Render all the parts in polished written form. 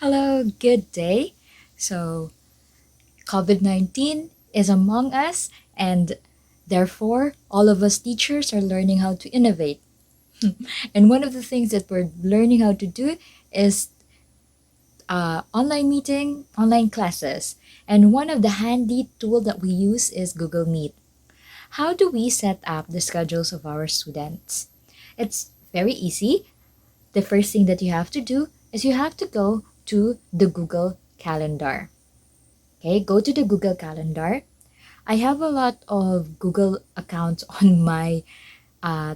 Hello, good day. So, COVID-19 is among us, and therefore, all of us teachers are learning how to innovate. And one of the things that we're learning how to do is online meeting, online classes. And one of the handy tool that we use is Google Meet. How do we set up the schedules of our students? It's very easy. The first thing that you have to do is you have to go to the Google Calendar. Okay, go to the Google Calendar. I have a lot of Google accounts on my uh,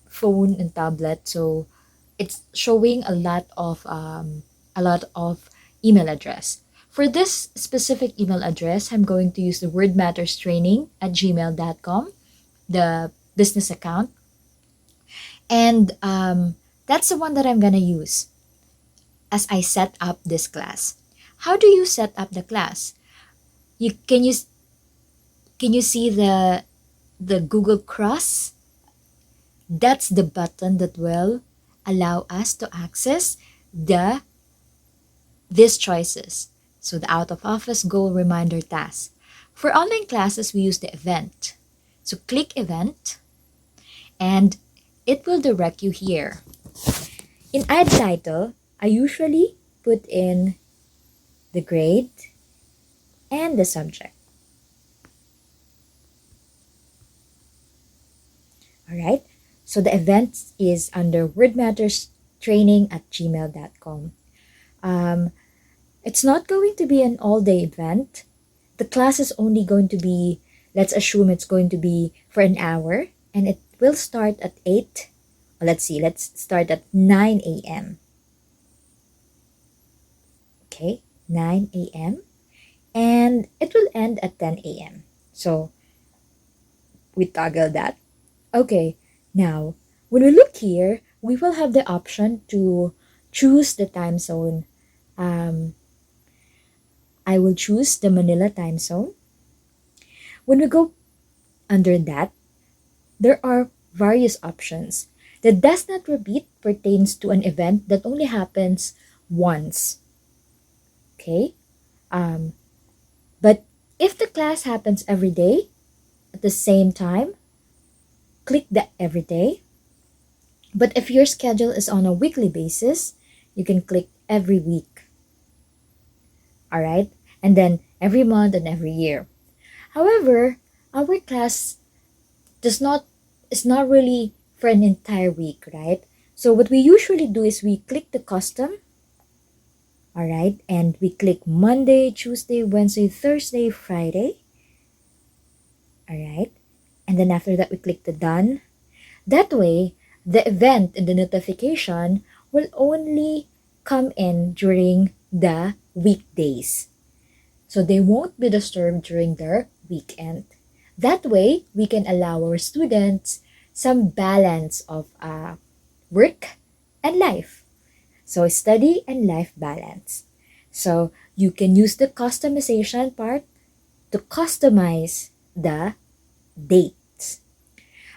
phone and tablet, so it's showing a lot of email address. For this specific email address, I'm going to use the wordmatterstraining@gmail.com, the business account, and that's the one that I'm gonna use as I set up this class. How do you set up the class? You can you see the Google Cross? That's the button that will allow us to access the these choices. So the out of office goal reminder task. For online classes, we use the event. So click event and it will direct you here. In add title, I usually put in the grade and the subject. All right. So the event is under wordmatterstraining@gmail.com. It's not going to be an all-day event. The class is only going to be, let's assume it's going to be for an hour, and it will start at 8. Let's start at 9 a.m. Okay, 9 a.m. And it will end at 10 a.m. So we toggle that. Okay, now when we look here, we will have the option to choose the time zone. I will choose the Manila time zone. When we go under that, there are various options. The does not repeat pertains to an event that only happens once. Okay? But if the class happens every day at the same time, click the every day. But if your schedule is on a weekly basis, you can click every week. All right? And then every month and every year. However, our class does not is not really for an entire week, right? So what we usually do is we click the custom, all right, and we click Monday, Tuesday, Wednesday, Thursday, Friday, all right, and then after that we click the done. That way, the event and the notification will only come in during the weekdays. So they won't be disturbed during their weekend. That way, we can allow our students some balance of work and life. So study and life balance. So you can use the customization part to customize the dates.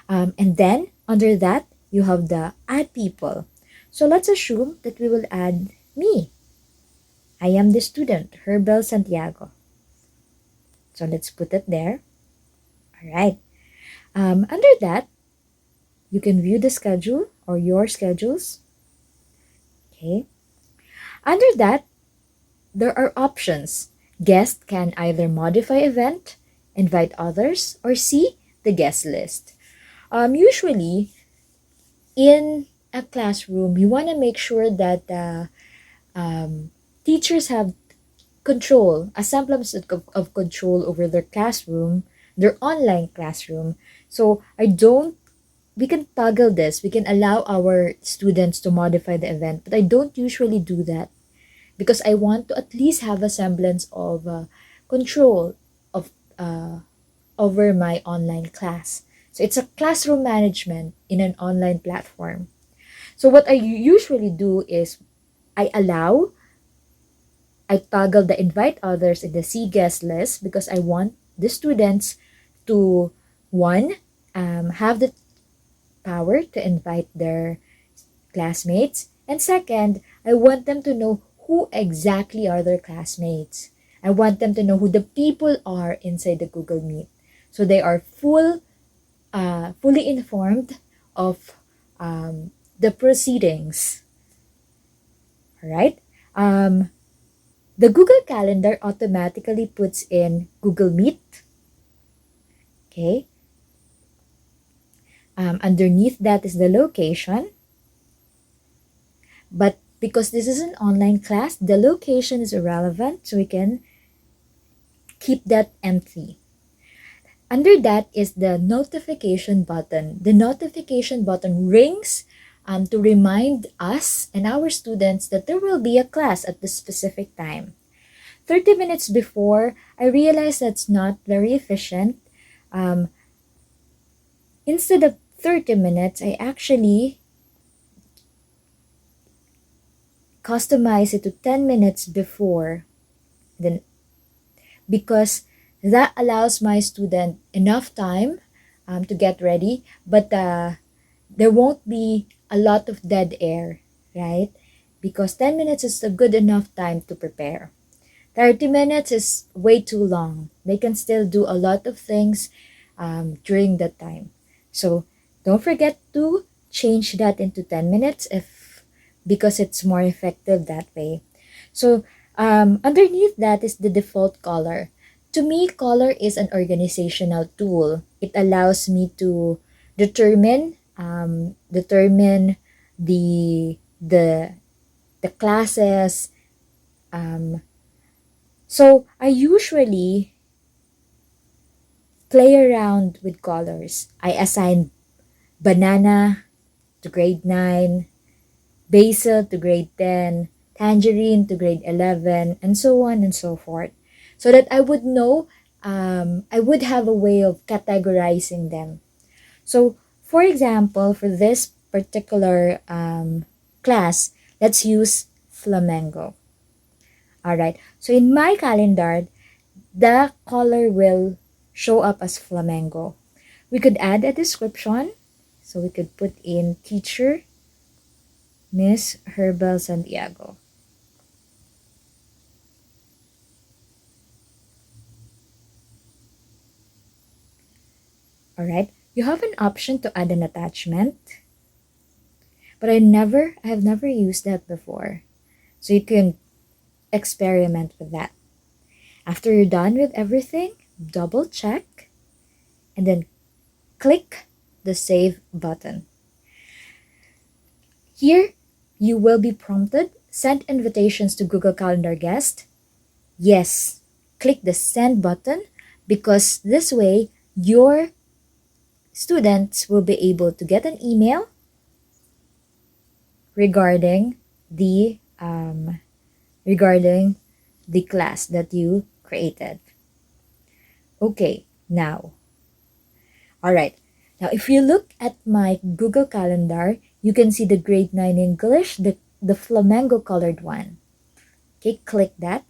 And then under that, you have the add people. So let's assume that we will add me. I am the student, Herbel Santiago. So let's put it there. All right. Under that, you can view the schedule or your schedules. Okay. Under that, there are options. Guest can either modify event, invite others, or see the guest list. Usually, in a classroom, you want to make sure that teachers have control, a semblance of control over their classroom, their online classroom. So we can toggle this. We can allow our students to modify the event, but I don't usually do that because I want to at least have a semblance of control of over my online class. So it's a classroom management in an online platform. So what I usually do is I toggle the invite others in the see guest list because I want the students to, one, have the power to invite their classmates, and second, I want them to know who exactly are their classmates. I want them to know who the people are inside the Google Meet. So they are fully informed of the proceedings. All right? The Google Calendar automatically puts in Google Meet. Okay? Underneath that is the location. But because this is an online class, the location is irrelevant, so we can keep that empty. Under that is the notification button. The notification button rings to remind us and our students that there will be a class at this specific time. 30 minutes before, I realized that's not very efficient. Instead of 30 minutes, I actually customize it to 10 minutes before, then, because that allows my student enough time to get ready, but there won't be a lot of dead air, right? Because 10 minutes is a good enough time to prepare. 30 minutes is way too long. They can still do a lot of things during that time. So don't forget to change that into 10 minutes because it's more effective that way. So underneath that is the default color. To me, color is an organizational tool. It allows me to determine the classes. So I usually play around with colors. I assign banana to grade 9, basil to grade 10, tangerine to grade 11, and so on and so forth. So that I would know, I would have a way of categorizing them. So, for example, for this particular class, let's use Flamengo. All right. So in my calendar, the color will show up as Flamengo. We could add a description. So we could put in teacher, Miss Herbal Santiago. All right. You have an option to add an attachment, but I have never used that before. So you can experiment with that. After you're done with everything, double check and then click the save button. Here, you will be prompted, send invitations to Google Calendar guest. Yes, click the send button because this way your students will be able to get an email regarding the class that you created. Okay, now. All right. Now, if you look at my Google Calendar, you can see the grade 9 English, the Flamengo colored one. Okay, click that.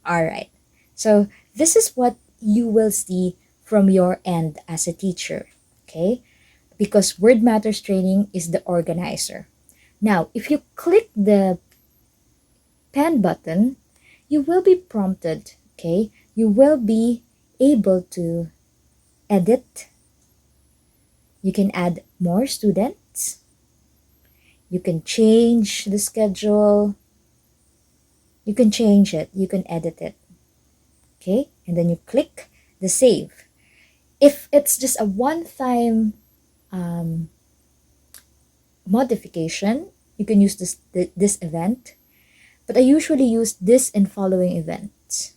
All right. So this is what you will see from your end as a teacher. Okay, because Word Matters Training is the organizer. Now, if you click the pen button, you will be prompted. Okay, you will be able to edit. You can add more students. You can change the schedule. You can change it. You can edit it. Okay, and then you click the save. If it's just a one-time modification, you can use this event. But I usually use this in following events.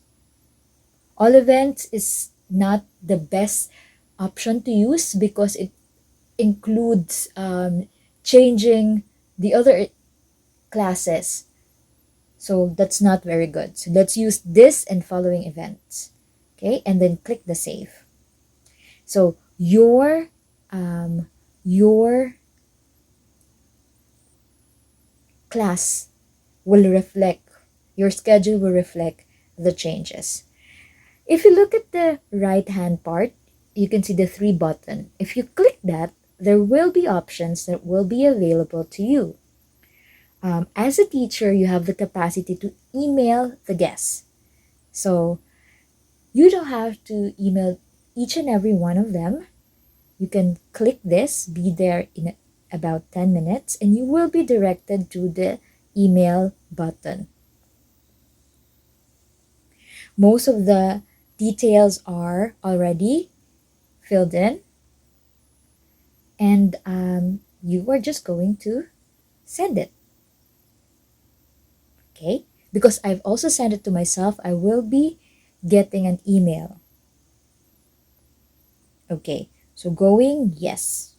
All events is not the best option to use because it includes changing the other classes. So that's not very good. So let's use this and following events. Okay, and then click the save. So your class will reflect, your schedule will reflect the changes. If you look at the right hand part, you can see the 3 button. If you click that, there will be options that will be available to you. As a teacher, you have the capacity to email the guests. So you don't have to email each and every one of them. You can click this, be there in about 10 minutes, and you will be directed to the email button. Most of the details are already filled in, and you are just going to send it. Okay? Because I've also sent it to myself, I will be getting an email. Okay, so going, yes,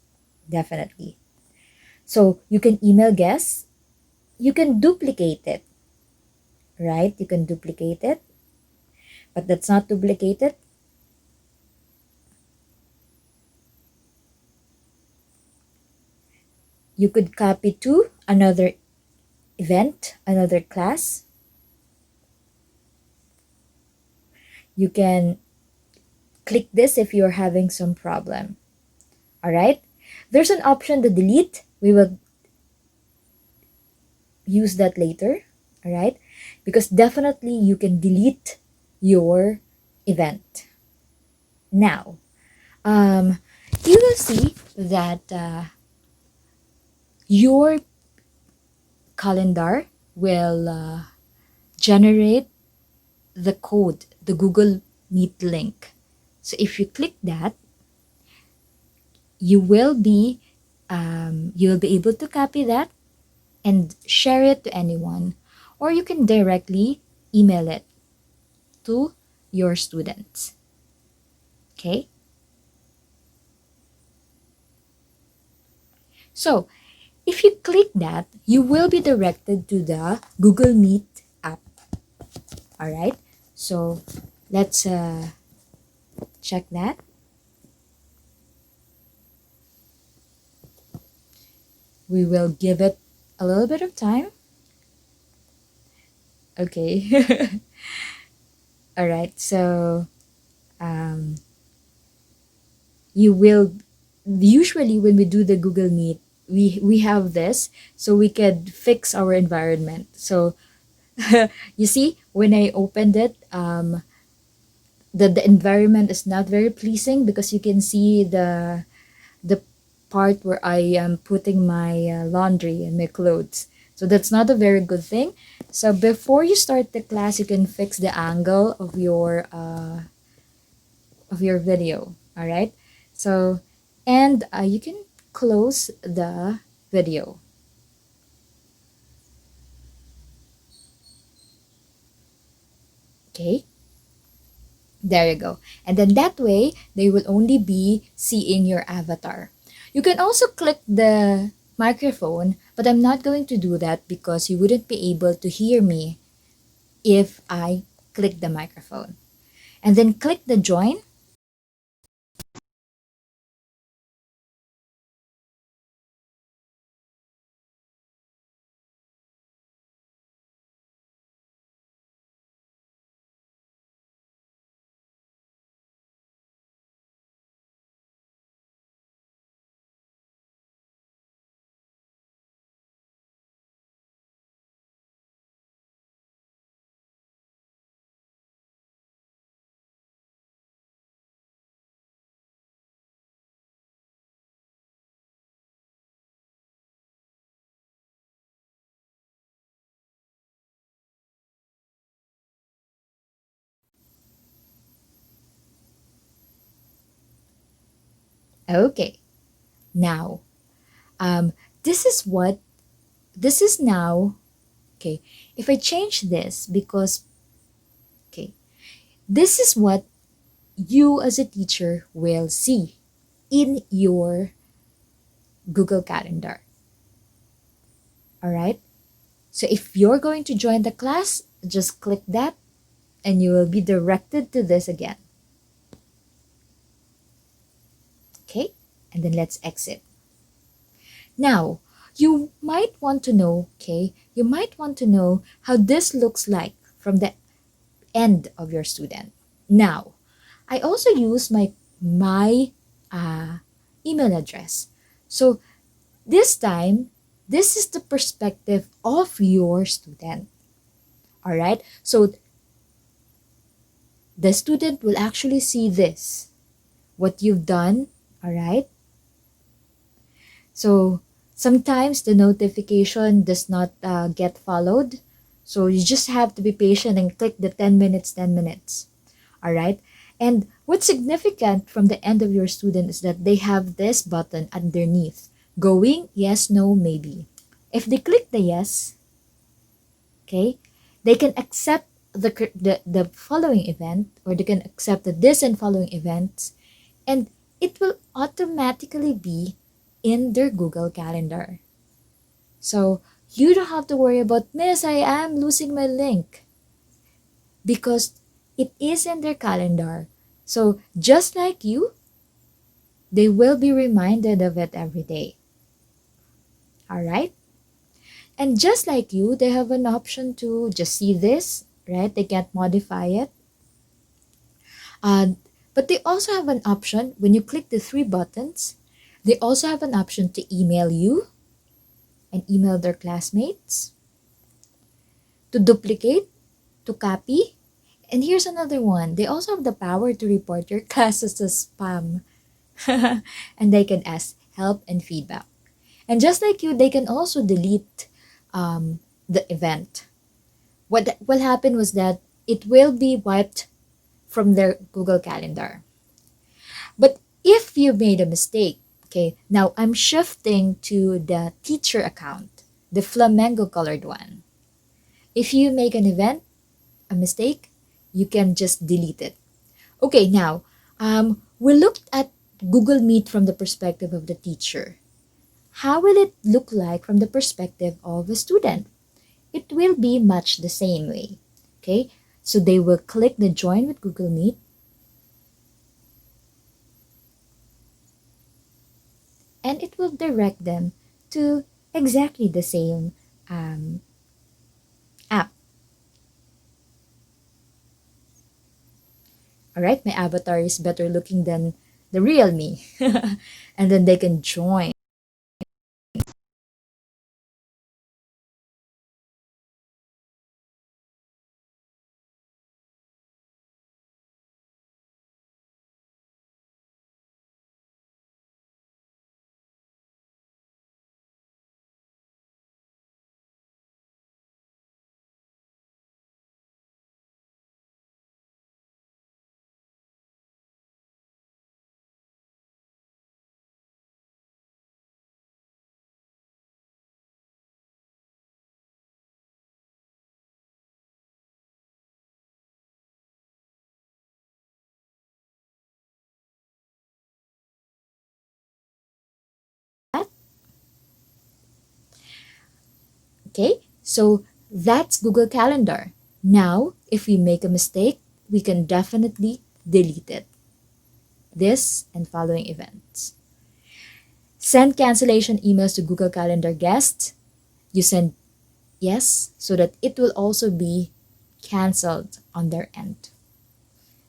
definitely. So you can email guests, you can duplicate it, right? You can duplicate it, but that's not duplicated. You could copy to another event, another class. You can click this if you're having some problem. All right? There's an option to delete. We will use that later. All right? Because definitely you can delete your event. Now, you will see that your calendar will generate the code, the Google Meet link. So if you click that, you will be able to copy that and share it to anyone, or you can directly email it to your students. Okay? So if you click that, you will be directed to the Google Meet app. All right? So let's check that. We will give it a little bit of time. Okay. All right. So um, you will usually when we do the Google Meet, we have this so we could fix our environment. So you see, when I opened it, the environment is not very pleasing because you can see the part where I am putting my laundry and my clothes. So that's not a very good thing. So before you start the class, you can fix the angle of your video. All right. So and you can close the video. Okay. There you go. And then that way, they will only be seeing your avatar. You can also click the microphone, but I'm not going to do that because you wouldn't be able to hear me if I click the microphone. And then click the join. Okay. Now, um, this is what, this is now, okay, if I change this because, okay, this is what you as a teacher will see in your Google Calendar. All right. So if you're going to join the class, just click that and you will be directed to this again. Okay. And then let's exit. Now, you might want to know, okay, you might want to know how this looks like from the end of your student. Now, I also use my email address. So this time, this is the perspective of your student. All right? So the student will actually see this, what you've done. All right? So sometimes the notification does not get followed. So you just have to be patient and click the 10 minutes, 10 minutes. All right? And what's significant from the end of your student is that they have this button underneath going yes, no, maybe. If they click the yes, okay, they can accept the following event, or they can accept the this and following events, and it will automatically be in their Google Calendar. So you don't have to worry about, Miss, I am losing my link, because it is in their calendar. So just like you, they will be reminded of it every day. All right? And just like you, they have an option to just see this, right? They can't modify it. Uh, but they also have an option, when you click the three buttons, they also have an option to email you and email their classmates, to duplicate, to copy. And here's another one. They also have the power to report your classes as spam. And they can ask help and feedback. And just like you, they can also delete the event. What will happen was that it will be wiped from their Google Calendar. But if you made a mistake, okay, now I'm shifting to the teacher account, the Flamengo colored one. If you make an event, a mistake, you can just delete it. Okay, now we looked at Google Meet from the perspective of the teacher. How will it look like from the perspective of a student? It will be much the same way. Okay, so they will click the join with Google Meet, and it will direct them to exactly the same app. All right, my avatar is better looking than the real me. And then they can join. Okay, so that's Google Calendar. Now, if we make a mistake, we can definitely delete it. This and following events. Send cancellation emails to Google Calendar guests. You send yes, so that it will also be canceled on their end.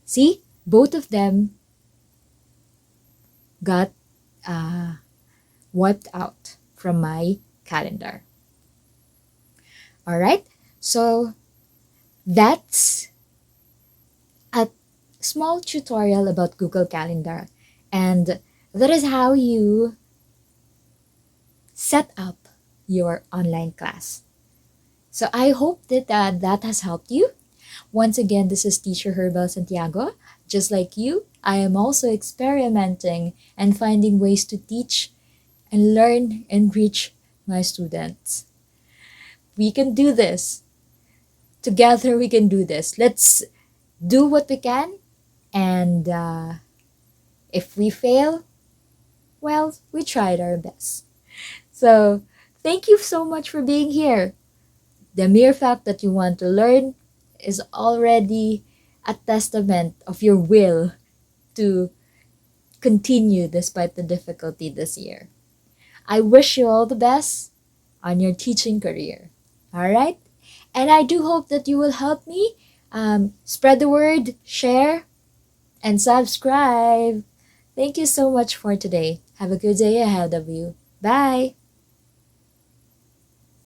See, both of them got wiped out from my calendar. All right, so that's a small tutorial about Google Calendar, and that is how you set up your online class. So I hope that that has helped you. Once again, this is Teacher Herbal Santiago. Just like you, I am also experimenting and finding ways to teach and learn and reach my students. We can do this. Together we can do this. Let's do what we can, and if we fail, well, we tried our best. So thank you so much for being here. The mere fact that you want to learn is already a testament of your will to continue despite the difficulty this year. I wish you all the best on your teaching career. All right? And I do hope that you will help me spread the word, share, and subscribe. Thank you so much for today. Have a good day ahead of you. Bye.